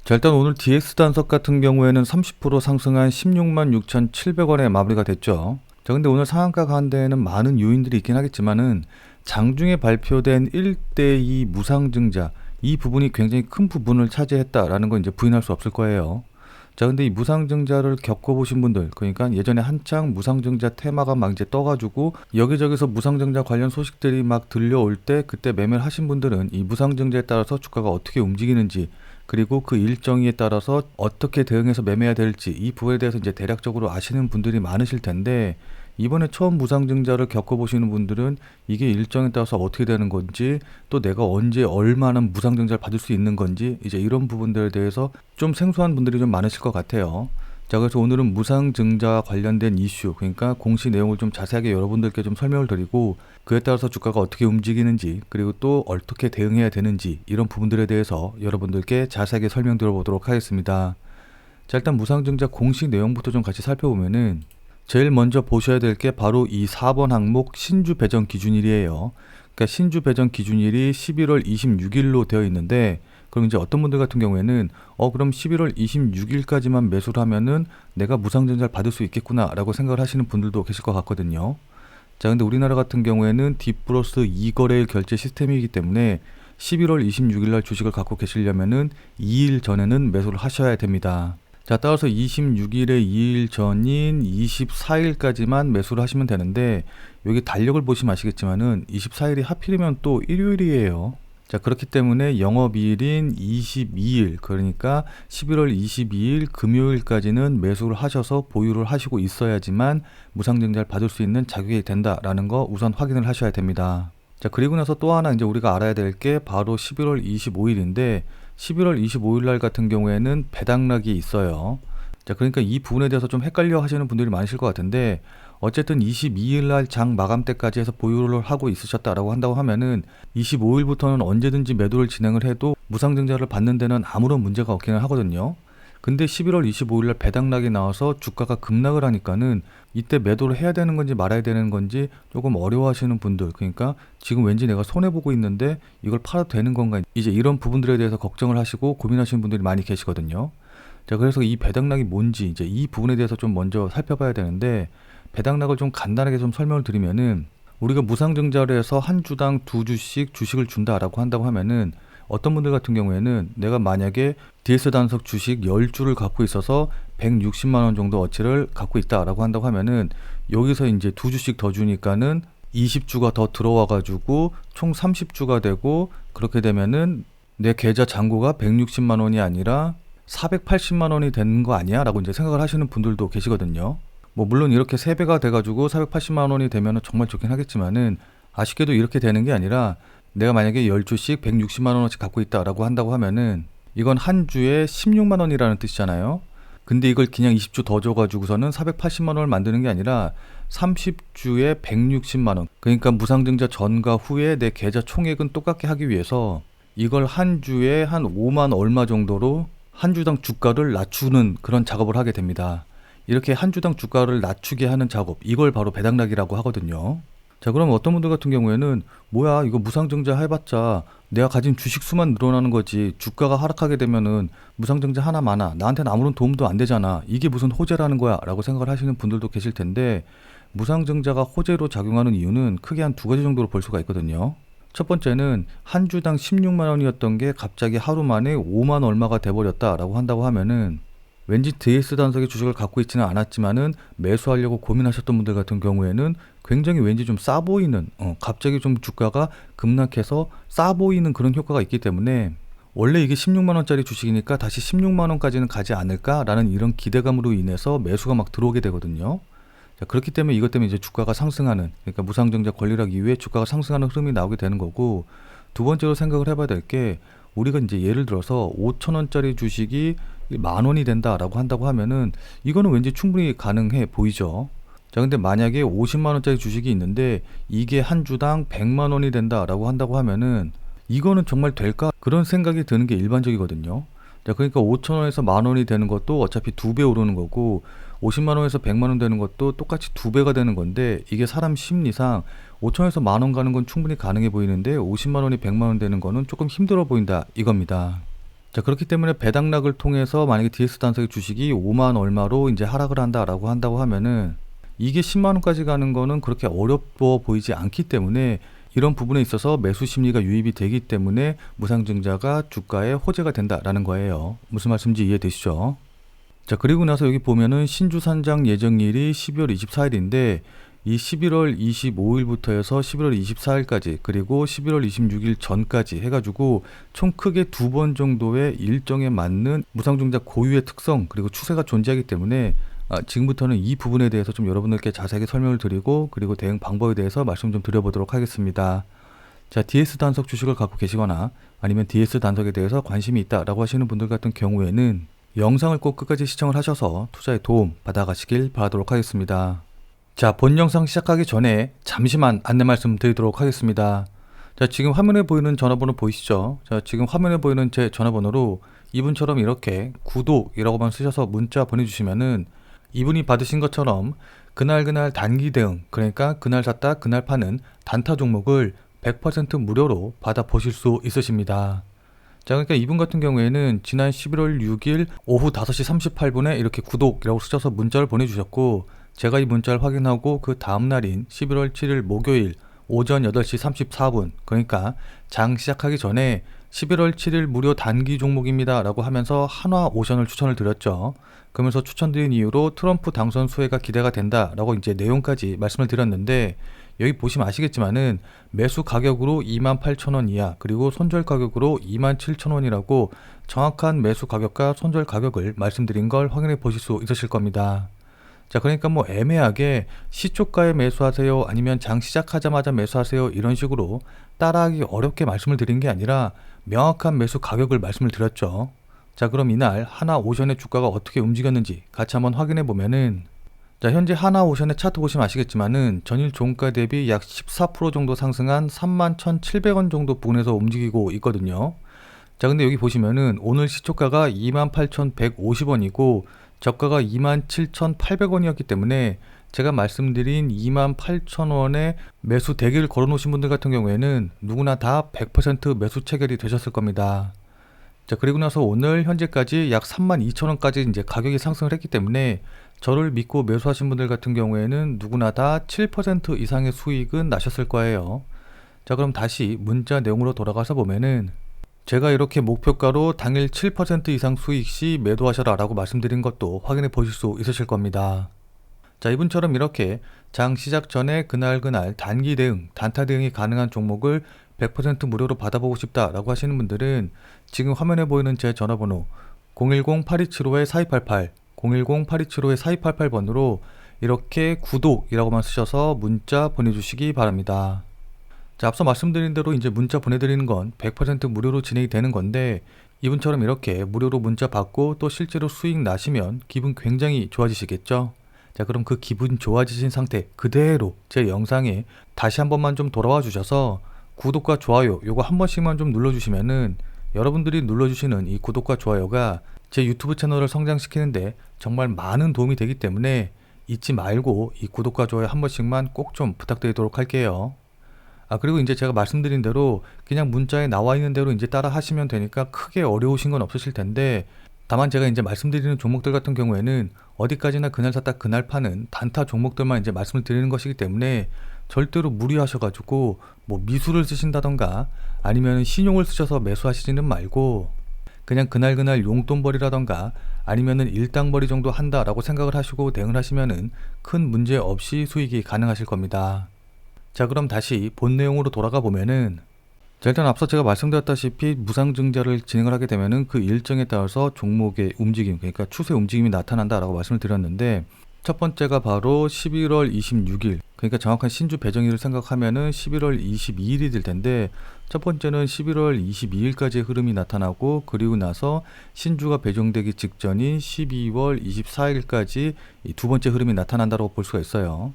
자, 일단 오늘 DX 단석 같은 경우에는 30% 상승한 16만 6,700원에 마무리가 됐죠. 자, 근데 오늘 상한가 간 데에는 많은 요인들이 있긴 하겠지만은 장중에 발표된 1대2 무상증자 이 부분이 굉장히 큰 부분을 차지했다라는 건 이제 부인할 수 없을 거예요. 자, 근데 이 무상증자를 겪어보신 분들, 그러니까 예전에 한창 무상증자 테마가 막 이제 떠가지고 여기저기서 무상증자 관련 소식들이 막 들려올 때 그때 매매를 하신 분들은 이 무상증자에 따라서 주가가 어떻게 움직이는지, 그리고 그 일정에 따라서 어떻게 대응해서 매매해야 될지 이 부분에 대해서 이제 대략적으로 아시는 분들이 많으실 텐데, 이번에 처음 무상증자를 겪어보시는 분들은 이게 일정에 따라서 어떻게 되는 건지, 또 내가 언제 얼마나 무상증자를 받을 수 있는 건지, 이제 이런 부분들에 대해서 좀 생소한 분들이 좀 많으실 것 같아요. 자, 그래서 오늘은 무상증자 관련된 이슈, 그러니까 공시 내용을 좀 자세하게 여러분들께 좀 설명을 드리고, 그에 따라서 주가가 어떻게 움직이는지, 그리고 또 어떻게 대응해야 되는지, 이런 부분들에 대해서 여러분들께 자세하게 설명 들어보도록 하겠습니다. 자, 일단 무상증자 공시 내용부터 좀 같이 살펴보면은, 제일 먼저 보셔야 될 게 바로 이 4번 항목 신주 배정 기준일이에요. 그러니까 신주 배정 기준일이 11월 26일로 되어 있는데, 그럼 이제 어떤 분들 같은 경우에는 그럼 11월 26일까지만 매수를 하면은 내가 무상증자를 받을 수 있겠구나 라고 생각을 하시는 분들도 계실 것 같거든요. 자, 근데 우리나라 같은 경우에는 D 플러스 2거래일 결제 시스템이기 때문에 11월 26일 날 주식을 갖고 계시려면은 2일 전에는 매수를 하셔야 됩니다. 자, 따라서 26일에 2일 전인 24일까지만 매수를 하시면 되는데, 여기 달력을 보시면 아시겠지만은 24일이 하필이면 또 일요일이에요. 자, 그렇기 때문에 영업일인 22일, 그러니까 11월 22일 금요일까지는 매수를 하셔서 보유를 하시고 있어야지만 무상증자를 받을 수 있는 자격이 된다라는 거 우선 확인을 하셔야 됩니다. 자, 그리고 나서 또 하나 이제 우리가 알아야 될 게 바로 11월 25일인데, 11월 25일 날 같은 경우에는 배당락이 있어요. 자, 그러니까 이 부분에 대해서 좀 헷갈려 하시는 분들이 많으실 것 같은데, 어쨌든 22일 날 장 마감 때까지 해서 보유를 하고 있으셨다라고 한다고 하면은 25일부터는 언제든지 매도를 진행을 해도 무상증자를 받는 데는 아무런 문제가 없기는 하거든요. 근데 11월 25일 날 배당락이 나와서 주가가 급락을 하니까는 이때 매도를 해야 되는 건지 말아야 되는 건지 조금 어려워하시는 분들, 그러니까 지금 왠지 내가 손해보고 있는데 이걸 팔아도 되는 건가, 이제 이런 부분들에 대해서 걱정을 하시고 고민하시는 분들이 많이 계시거든요. 자, 그래서 이 배당락이 뭔지 이제 이 부분에 대해서 좀 먼저 살펴봐야 되는데, 배당락을 좀 간단하게 좀 설명을 드리면은, 우리가 무상증자를 해서 한 주당 두 주씩 주식을 준다라고 한다고 하면은, 어떤 분들 같은 경우에는 내가 만약에 DS 단석 주식 10주를 갖고 있어서 160만 원 정도 어치를 갖고 있다라고 한다고 하면은, 여기서 이제 두 주씩 더 주니까는 20주가 더 들어와 가지고 총 30주가 되고, 그렇게 되면은 내 계좌 잔고가 160만 원이 아니라 480만 원이 되는 거 아니야? 라고 이제 생각을 하시는 분들도 계시거든요. 뭐 물론 이렇게 3배가 돼가지고 480만 원이 되면은 정말 좋긴 하겠지만은, 아쉽게도 이렇게 되는 게 아니라, 내가 만약에 10주씩 160만 원어치 갖고 있다라고 한다고 하면은 이건 한 주에 16만 원이라는 뜻이잖아요. 근데 이걸 그냥 20주 더 줘가지고서는 480만 원을 만드는 게 아니라 30주에 160만 원. 그러니까 무상증자 전과 후에 내 계좌 총액은 똑같게 하기 위해서 이걸 한 주에 한 5만 얼마 정도로 한 주당 주가를 낮추는 그런 작업을 하게 됩니다. 이렇게 한 주당 주가를 낮추게 하는 작업, 이걸 바로 배당락이라고 하거든요. 자, 그럼 어떤 분들 같은 경우에는 뭐야, 이거 무상증자 해봤자 내가 가진 주식 수만 늘어나는 거지, 주가가 하락하게 되면은 무상증자 하나 많아, 나한테는 아무런 도움도 안 되잖아, 이게 무슨 호재라는 거야 라고 생각을 하시는 분들도 계실 텐데, 무상증자가 호재로 작용하는 이유는 크게 한 두 가지 정도로 볼 수가 있거든요. 첫 번째는 한 주당 16만 원이었던 게 갑자기 하루 만에 5만 얼마가 돼버렸다라고 한다고 하면은, 왠지 DS 단석의 주식을 갖고 있지는 않았지만은 매수하려고 고민하셨던 분들 같은 경우에는 굉장히 왠지 좀 싸 보이는, 갑자기 좀 주가가 급락해서 싸 보이는 그런 효과가 있기 때문에, 원래 이게 16만 원짜리 주식이니까 다시 16만 원까지는 가지 않을까라는 이런 기대감으로 인해서 매수가 막 들어오게 되거든요. 자, 그렇기 때문에 이것 때문에 이제 주가가 상승하는, 그러니까 무상증자 권리락 이후에 주가가 상승하는 흐름이 나오게 되는 거고, 두 번째로 생각을 해봐야 될 게, 우리가 이제 예를 들어서 5천 원짜리 주식이 10,000원이 된다라고 한다고 하면은 이거는 왠지 충분히 가능해 보이죠. 자, 근데 만약에 50만 원짜리 주식이 있는데 이게 한 주당 100만 원이 된다라고 한다고 하면은 이거는 정말 될까? 그런 생각이 드는 게 일반적이거든요. 자, 그러니까 5천 원에서 10,000원이 되는 것도 어차피 2배 오르는 거고, 50만 원에서 100만 원 되는 것도 똑같이 2배가 되는 건데, 이게 사람 심리상 5천에서 10,000원 가는 건 충분히 가능해 보이는데 50만 원이 100만 원 되는 거는 조금 힘들어 보인다 이겁니다. 자, 그렇기 때문에 배당락을 통해서 만약에 DS 단석의 주식이 5만 얼마로 이제 하락을 한다고 하면은 이게 10만 원까지 가는 거는 그렇게 어렵워 보이지 않기 때문에 이런 부분에 있어서 매수 심리가 유입이 되기 때문에 무상증자가 주가에 호재가 된다라는 거예요. 무슨 말씀인지 이해되시죠? 자, 그리고 나서 여기 보면은 신주 산장 예정일이 12월 24일인데 이 11월 25일부터 해서 11월 24일까지 그리고 11월 26일 전까지 해가지고 총 크게 2번 정도의 일정에 맞는 무상증자 고유의 특성 그리고 추세가 존재하기 때문에 지금부터는 이 부분에 대해서 좀 여러분들께 자세하게 설명을 드리고 그리고 대응 방법에 대해서 말씀 좀 드려보도록 하겠습니다. 자, DS 단석 주식을 갖고 계시거나 아니면 DS 단석에 대해서 관심이 있다라고 하시는 분들 같은 경우에는 영상을 꼭 끝까지 시청을 하셔서 투자에 도움 받아가시길 바라도록 하겠습니다. 자, 본 영상 시작하기 전에 잠시만 안내 말씀 드리도록 하겠습니다. 자, 지금 화면에 보이는 전화번호 보이시죠? 자, 지금 화면에 보이는 제 전화번호로 이분처럼 이렇게 구독이라고만 쓰셔서 문자 보내주시면은 이분이 받으신 것처럼 그날 단기 대응, 그러니까 그날 샀다 그날 파는 단타 종목을 100% 무료로 받아보실 수 있으십니다. 자, 그러니까 이분 같은 경우에는 지난 11월 6일 오후 5시 38분에 이렇게 구독이라고 쓰셔서 문자를 보내주셨고 제가 이 문자를 확인하고 그 다음날인 11월 7일 목요일 오전 8시 34분 그러니까 장 시작하기 전에 11월 7일 무료 단기 종목입니다 라고 하면서 한화오션을 추천을 드렸죠. 그러면서 추천드린 이유로 트럼프 당선 수혜가 기대가 된다 라고 이제 내용까지 말씀을 드렸는데 여기 보시면 아시겠지만은 매수 가격으로 28,000원 이하 그리고 손절 가격으로 27,000원이라고 정확한 매수 가격과 손절 가격을 말씀드린 걸 확인해 보실 수 있으실 겁니다. 자, 그러니까 뭐 애매하게 시초가에 매수하세요 아니면 장 시작하자마자 매수하세요 이런 식으로 따라하기 어렵게 말씀을 드린 게 아니라 명확한 매수 가격을 말씀을 드렸죠. 자, 그럼 이날 하나오션의 주가가 어떻게 움직였는지 같이 한번 확인해 보면은 자, 현재 하나오션의 차트 보시면 아시겠지만은 전일 종가 대비 약 14% 정도 상승한 31,700원 정도 부근에서 움직이고 있거든요. 자, 근데 여기 보시면은 오늘 시초가가 28,150원이고 저가가 27,800원이었기 때문에 제가 말씀드린 28,000원에 매수 대기를 걸어 놓으신 분들 같은 경우에는 누구나 다 100% 매수 체결이 되셨을 겁니다. 자, 그리고 나서 오늘 현재까지 약 32,000원까지 이제 가격이 상승을 했기 때문에 저를 믿고 매수하신 분들 같은 경우에는 누구나 다 7% 이상의 수익은 나셨을 거예요. 자, 그럼 다시 문자 내용으로 돌아가서 보면은 제가 이렇게 목표가로 당일 7% 이상 수익 시 매도하셔라 라고 말씀드린 것도 확인해 보실 수 있으실 겁니다. 자, 이분처럼 이렇게 장 시작 전에 그날 단기 대응, 단타 대응이 가능한 종목을 100% 무료로 받아보고 싶다 라고 하시는 분들은 지금 화면에 보이는 제 전화번호 010-8275-4288 010-8275-4288번으로 이렇게 구독이라고만 쓰셔서 문자 보내주시기 바랍니다. 자, 앞서 말씀드린 대로 이제 문자 보내드리는 건 100% 무료로 진행이 되는 건데 이분처럼 이렇게 무료로 문자 받고 또 실제로 수익 나시면 기분 굉장히 좋아지시겠죠? 자, 그럼 그 기분 좋아지신 상태 그대로 제 영상에 다시 한 번만 좀 돌아와 주셔서 구독과 좋아요 요거 한 번씩만 좀 눌러주시면은 여러분들이 눌러주시는 이 구독과 좋아요가 제 유튜브 채널을 성장시키는데 정말 많은 도움이 되기 때문에 잊지 말고 이 구독과 좋아요 한 번씩만 꼭 좀 부탁드리도록 할게요. 그리고 이제 제가 말씀드린 대로 그냥 문자에 나와 있는 대로 이제 따라 하시면 되니까 크게 어려우신 건 없으실 텐데 다만 제가 이제 말씀드리는 종목들 같은 경우에는 어디까지나 그날 샀다 그날 파는 단타 종목들만 이제 말씀을 드리는 것이기 때문에 절대로 무리하셔가지고 뭐 미수를 쓰신다던가 아니면 신용을 쓰셔서 매수하시지는 말고 그냥 그날 용돈벌이라던가 아니면은 일당벌이 정도 한다라고 생각을 하시고 대응을 하시면은 큰 문제 없이 수익이 가능하실 겁니다. 자, 그럼 다시 본 내용으로 돌아가 보면은 자, 일단 앞서 제가 말씀드렸다시피 무상증자를 진행을 하게 되면은 그 일정에 따라서 종목의 움직임, 그러니까 추세 움직임이 나타난다라고 말씀을 드렸는데 첫 번째가 바로 11월 26일, 그러니까 정확한 신주 배정일을 생각하면은 11월 22일이 될 텐데 첫 번째는 11월 22일까지의 흐름이 나타나고 그리고 나서 신주가 배정되기 직전인 12월 24일까지 이 두 번째 흐름이 나타난다고 볼 수가 있어요.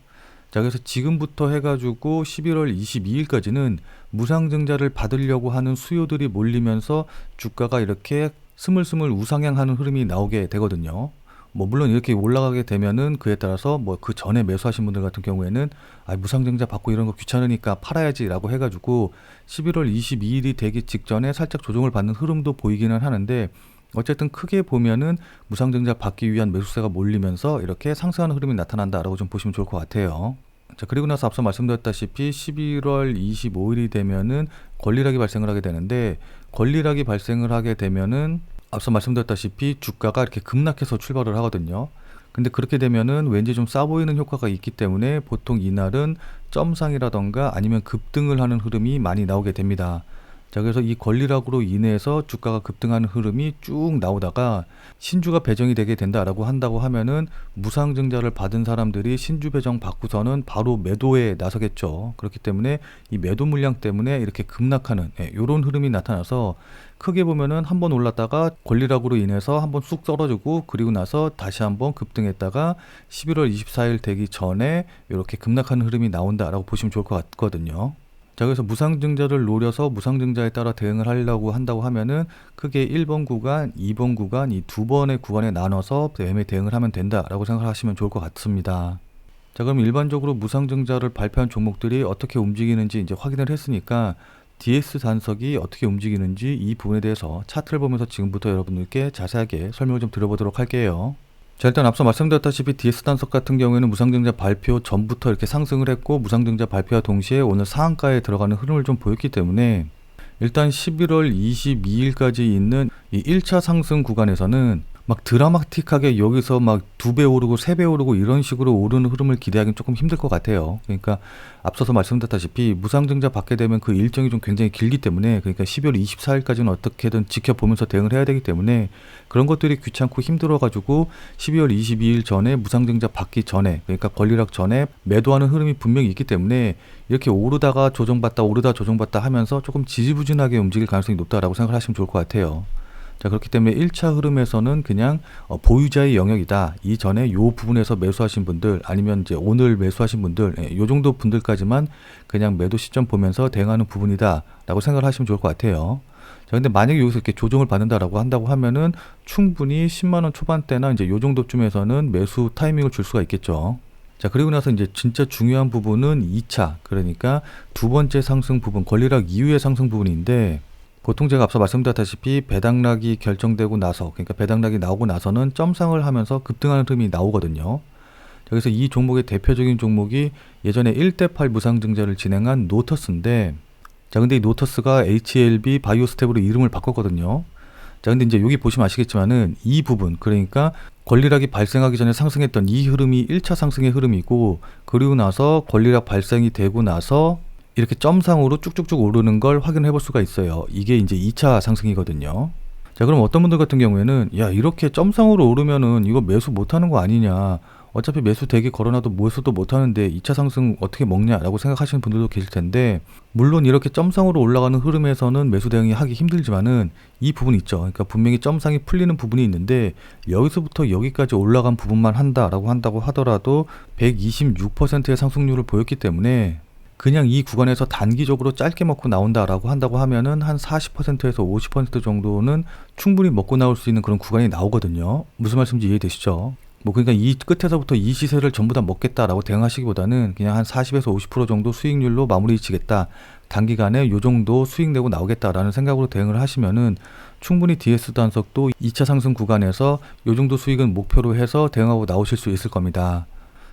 자, 그래서 지금부터 해가지고 11월 22일까지는 무상증자를 받으려고 하는 수요들이 몰리면서 주가가 이렇게 스물스물 우상향하는 흐름이 나오게 되거든요. 뭐 물론 이렇게 올라가게 되면은 그에 따라서 뭐 그 전에 매수하신 분들 같은 경우에는 무상증자 받고 이런 거 귀찮으니까 팔아야지라고 해가지고 11월 22일이 되기 직전에 살짝 조정을 받는 흐름도 보이기는 하는데, 어쨌든 크게 보면은 무상증자 받기 위한 매수세가 몰리면서 이렇게 상승하는 흐름이 나타난다라고 좀 보시면 좋을 것 같아요. 자, 그리고 나서 앞서 말씀드렸다시피 11월 25일이 되면은 권리락이 발생을 하게 되는데, 권리락이 발생을 하게 되면은 앞서 말씀드렸다시피 주가가 이렇게 급락해서 출발을 하거든요. 근데 그렇게 되면은 왠지 좀 싸 보이는 효과가 있기 때문에 보통 이날은 점상이라던가 아니면 급등을 하는 흐름이 많이 나오게 됩니다. 자, 그래서 이 권리락으로 인해서 주가가 급등하는 흐름이 쭉 나오다가 신주가 배정이 되게 된다라고 한다고 하면은 무상증자를 받은 사람들이 신주 배정 받고서는 바로 매도에 나서겠죠. 그렇기 때문에 이 매도 물량 때문에 이렇게 급락하는 이런 흐름이 나타나서, 크게 보면은 한번 올랐다가 권리락으로 인해서 한번 쑥 떨어지고 그리고 나서 다시 한번 급등했다가 11월 24일 되기 전에 이렇게 급락하는 흐름이 나온다라고 보시면 좋을 것 같거든요. 자, 그래서 무상증자를 노려서 무상증자에 따라 대응을 하려고 한다고 하면은 크게 1번 구간, 2번 구간, 이 두 번의 구간에 나눠서 매매 대응을 하면 된다라고 생각하시면 좋을 것 같습니다. 자, 그럼 일반적으로 무상증자를 발표한 종목들이 어떻게 움직이는지 이제 확인을 했으니까 DS 단석이 어떻게 움직이는지 이 부분에 대해서 차트를 보면서 지금부터 여러분들께 자세하게 설명을 좀 드려보도록 할게요. 자, 일단 앞서 말씀드렸다시피 DS 단석 같은 경우에는 무상증자 발표 전부터 이렇게 상승을 했고, 무상증자 발표와 동시에 오늘 상한가에 들어가는 흐름을 좀 보였기 때문에 일단 11월 22일까지 있는 이 1차 상승 구간에서는 막 드라마틱하게 여기서 막 2배 오르고 3배 오르고 이런 식으로 오르는 흐름을 기대하기는 조금 힘들 것 같아요. 그러니까 앞서서 말씀드렸다시피 무상증자 받게 되면 그 일정이 좀 굉장히 길기 때문에, 그러니까 12월 24일까지는 어떻게든 지켜보면서 대응을 해야 되기 때문에 그런 것들이 귀찮고 힘들어가지고 12월 22일 전에 무상증자 받기 전에, 그러니까 권리락 전에 매도하는 흐름이 분명히 있기 때문에 이렇게 오르다가 조정받다 오르다 조정받다 하면서 조금 지지부진하게 움직일 가능성이 높다라고 생각을 하시면 좋을 것 같아요. 자, 그렇기 때문에 1차 흐름에서는 그냥 보유자의 영역이다. 이전에 요 부분에서 매수하신 분들, 아니면 이제 오늘 매수하신 분들, 요 정도 분들까지만 그냥 매도 시점 보면서 대응하는 부분이다 라고 생각을 하시면 좋을 것 같아요. 자, 근데 만약에 여기서 이렇게 조정을 받는다라고 한다고 하면은 충분히 10만원 초반대나 이제 요 정도쯤에서는 매수 타이밍을 줄 수가 있겠죠. 자, 그리고 나서 이제 진짜 중요한 부분은 2차, 그러니까 두 번째 상승 부분, 권리락 이후의 상승 부분인데, 보통 제가 앞서 말씀드렸다시피 배당락이 결정되고 나서, 그러니까 배당락이 나오고 나서는 점상을 하면서 급등하는 흐름이 나오거든요. 그래서 이 종목의 대표적인 종목이 예전에 1대8 무상증자를 진행한 노터스인데, 자, 근데 이 노터스가 HLB 바이오스텝으로 이름을 바꿨거든요. 자, 근데 이제 여기 보시면 아시겠지만은 이 부분, 그러니까 권리락이 발생하기 전에 상승했던 이 흐름이 1차 상승의 흐름이고, 그리고 나서 권리락 발생이 되고 나서 이렇게 점상으로 쭉쭉쭉 오르는 걸 확인해 볼 수가 있어요. 이게 이제 2차 상승이거든요. 자, 그럼 어떤 분들 같은 경우에는 야, 이렇게 점상으로 오르면은 이거 매수 못 하는 거 아니냐, 어차피 매수 대기 걸어놔도 매수도 못 하는데 2차 상승 어떻게 먹냐라고 생각하시는 분들도 계실 텐데, 물론 이렇게 점상으로 올라가는 흐름에서는 매수 대응이 하기 힘들지만은 이 부분 있죠. 그러니까 분명히 점상이 풀리는 부분이 있는데 여기서부터 여기까지 올라간 부분만 한다고 하더라도 126%의 상승률을 보였기 때문에 그냥 이 구간에서 단기적으로 짧게 먹고 나온다라고 한다고 하면은 한 40%에서 50% 정도는 충분히 먹고 나올 수 있는 그런 구간이 나오거든요. 무슨 말씀인지 이해되시죠? 뭐 그러니까 이 끝에서부터 이 시세를 전부 다 먹겠다라고 대응하시기보다는 그냥 한 40에서 50% 정도 수익률로 마무리 지겠다, 단기간에 요 정도 수익 내고 나오겠다라는 생각으로 대응을 하시면은 충분히 DS 단석도 2차 상승 구간에서 요 정도 수익은 목표로 해서 대응하고 나오실 수 있을 겁니다.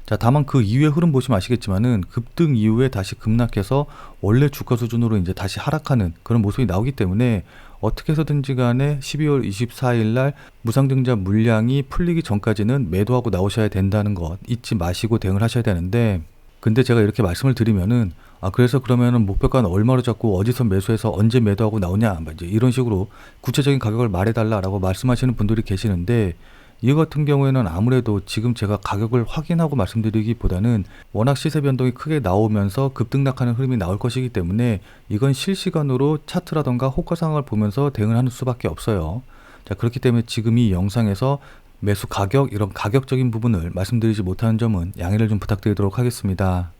자, 다만 그 이후의 흐름 보시면 아시겠지만은 급등 이후에 다시 급락해서 원래 주가 수준으로 이제 다시 하락하는 그런 모습이 나오기 때문에 어떻게 해서든지 간에 12월 24일 날 무상증자 물량이 풀리기 전까지는 매도하고 나오셔야 된다는 것 잊지 마시고 대응을 하셔야 되는데, 근데 제가 이렇게 말씀을 드리면은 그래서 그러면은 목표가는 얼마로 잡고 어디서 매수해서 언제 매도하고 나오냐, 이제 이런 식으로 구체적인 가격을 말해달라라고 말씀하시는 분들이 계시는데, 이 같은 경우에는 아무래도 지금 제가 가격을 확인하고 말씀드리기보다는 워낙 시세 변동이 크게 나오면서 급등락하는 흐름이 나올 것이기 때문에 이건 실시간으로 차트라던가 호가 상황을 보면서 대응을 하는 수밖에 없어요. 자, 그렇기 때문에 지금 이 영상에서 매수 가격, 이런 가격적인 부분을 말씀드리지 못하는 점은 양해를 좀 부탁드리도록 하겠습니다.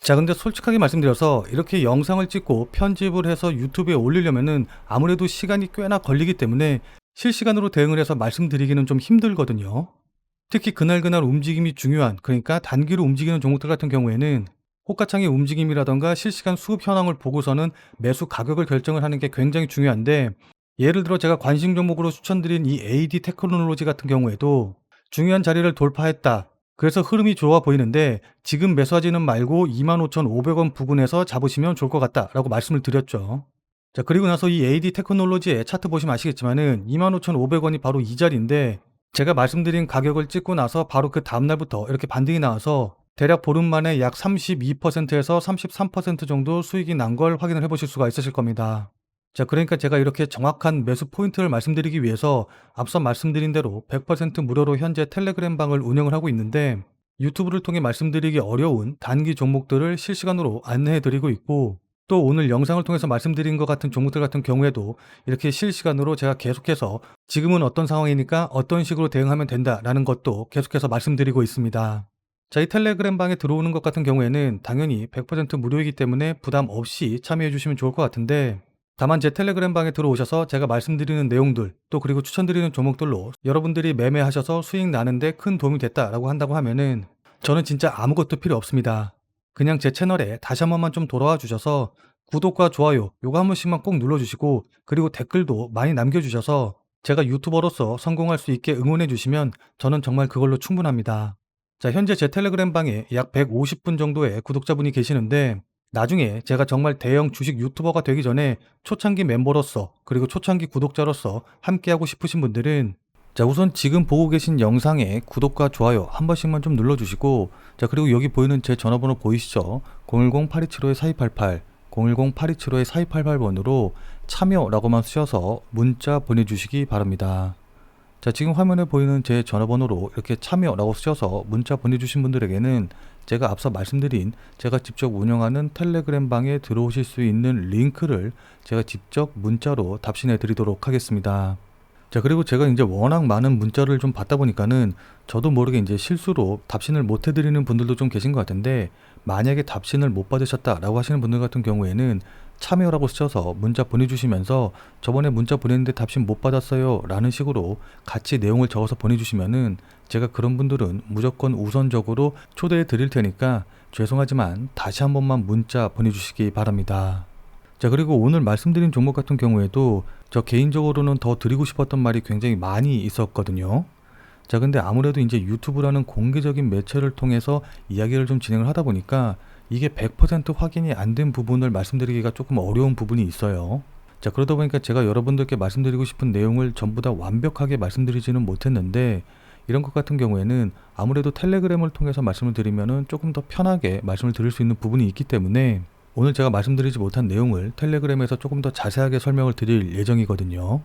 자, 근데 솔직하게 말씀드려서 이렇게 영상을 찍고 편집을 해서 유튜브에 올리려면은 아무래도 시간이 꽤나 걸리기 때문에 실시간으로 대응을 해서 말씀드리기는 좀 힘들거든요. 특히 그날그날 움직임이 중요한, 그러니까 단기로 움직이는 종목들 같은 경우에는 호가창의 움직임이라던가 실시간 수급 현황을 보고서는 매수 가격을 결정을 하는 게 굉장히 중요한데, 예를 들어 제가 관심 종목으로 추천드린 이 AD 테크놀로지 같은 경우에도 중요한 자리를 돌파했다. 그래서 흐름이 좋아 보이는데 지금 매수하지는 말고 25,500원 부근에서 잡으시면 좋을 것 같다라고 말씀을 드렸죠. 자, 그리고 나서 이 AD 테크놀로지의 차트 보시면 아시겠지만은 25,500원이 바로 이 자리인데, 제가 말씀드린 가격을 찍고 나서 바로 그 다음날부터 이렇게 반등이 나와서 대략 보름 만에 약 32%에서 33% 정도 수익이 난 걸 확인을 해보실 수가 있으실 겁니다. 자, 그러니까 제가 이렇게 정확한 매수 포인트를 말씀드리기 위해서 앞서 말씀드린 대로 100% 무료로 현재 텔레그램 방을 운영을 하고 있는데, 유튜브를 통해 말씀드리기 어려운 단기 종목들을 실시간으로 안내해 드리고 있고, 또 오늘 영상을 통해서 말씀드린 것 같은 종목들 같은 경우에도 이렇게 실시간으로 제가 계속해서 지금은 어떤 상황이니까 어떤 식으로 대응하면 된다라는 것도 계속해서 말씀드리고 있습니다. 자, 이 텔레그램 방에 들어오는 것 같은 경우에는 당연히 100% 무료이기 때문에 부담 없이 참여해 주시면 좋을 것 같은데, 다만 제 텔레그램 방에 들어오셔서 제가 말씀드리는 내용들, 또 그리고 추천드리는 종목들로 여러분들이 매매하셔서 수익 나는데 큰 도움이 됐다라고 한다고 하면은 저는 진짜 아무것도 필요 없습니다. 그냥 제 채널에 다시 한 번만 좀 돌아와 주셔서 구독과 좋아요 요거 한 번씩만 꼭 눌러주시고, 그리고 댓글도 많이 남겨주셔서 제가 유튜버로서 성공할 수 있게 응원해 주시면 저는 정말 그걸로 충분합니다. 자, 현재 제 텔레그램 방에 약 150분 정도의 구독자분이 계시는데, 나중에 제가 정말 대형 주식 유튜버가 되기 전에 초창기 멤버로서 그리고 초창기 구독자로서 함께하고 싶으신 분들은, 자, 우선 지금 보고 계신 영상에 구독과 좋아요 한 번씩만 좀 눌러주시고, 자, 그리고 여기 보이는 제 전화번호 보이시죠? 010-8275-4288 010-8275-4288번으로 참여라고만 쓰셔서 문자 보내주시기 바랍니다. 자, 지금 화면에 보이는 제 전화번호로 이렇게 참여라고 쓰셔서 문자 보내주신 분들에게는 제가 앞서 말씀드린 제가 직접 운영하는 텔레그램 방에 들어오실 수 있는 링크를 제가 직접 문자로 답신해 드리도록 하겠습니다. 자, 그리고 제가 이제 워낙 많은 문자를 좀 받다 보니까는 저도 모르게 이제 실수로 답신을 못 해드리는 분들도 좀 계신 것 같은데, 만약에 답신을 못 받으셨다라고 하시는 분들 같은 경우에는 참여라고 쓰셔서 문자 보내주시면서 저번에 문자 보냈는데 답신 못 받았어요 라는 식으로 같이 내용을 적어서 보내주시면은 제가 그런 분들은 무조건 우선적으로 초대해 드릴 테니까 죄송하지만 다시 한 번만 문자 보내주시기 바랍니다. 자, 그리고 오늘 말씀드린 종목 같은 경우에도 저 개인적으로는 더 드리고 싶었던 말이 굉장히 많이 있었거든요. 자, 근데 아무래도 이제 유튜브라는 공개적인 매체를 통해서 이야기를 좀 진행을 하다 보니까 이게 100% 확인이 안 된 부분을 말씀드리기가 조금 어려운 부분이 있어요. 자, 그러다 보니까 제가 여러분들께 말씀드리고 싶은 내용을 전부 다 완벽하게 말씀드리지는 못했는데, 이런 것 같은 경우에는 아무래도 텔레그램을 통해서 말씀을 드리면은 조금 더 편하게 말씀을 드릴 수 있는 부분이 있기 때문에 오늘 제가 말씀드리지 못한 내용을 텔레그램에서 조금 더 자세하게 설명을 드릴 예정이거든요.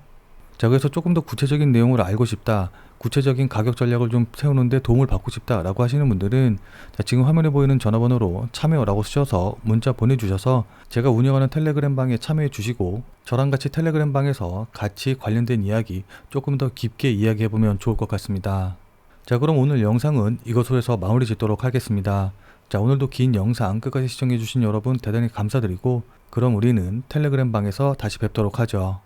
자, 그래서 조금 더 구체적인 내용을 알고 싶다, 구체적인 가격 전략을 좀 세우는데 도움을 받고 싶다라고 하시는 분들은 자, 지금 화면에 보이는 전화번호로 참여라고 쓰셔서 문자 보내주셔서 제가 운영하는 텔레그램 방에 참여해 주시고 저랑 같이 텔레그램 방에서 같이 관련된 이야기 조금 더 깊게 이야기해보면 좋을 것 같습니다. 자, 그럼 오늘 영상은 이것으로 해서 마무리 짓도록 하겠습니다. 자, 오늘도 긴 영상 끝까지 시청해주신 여러분 대단히 감사드리고, 그럼 우리는 텔레그램 방에서 다시 뵙도록 하죠.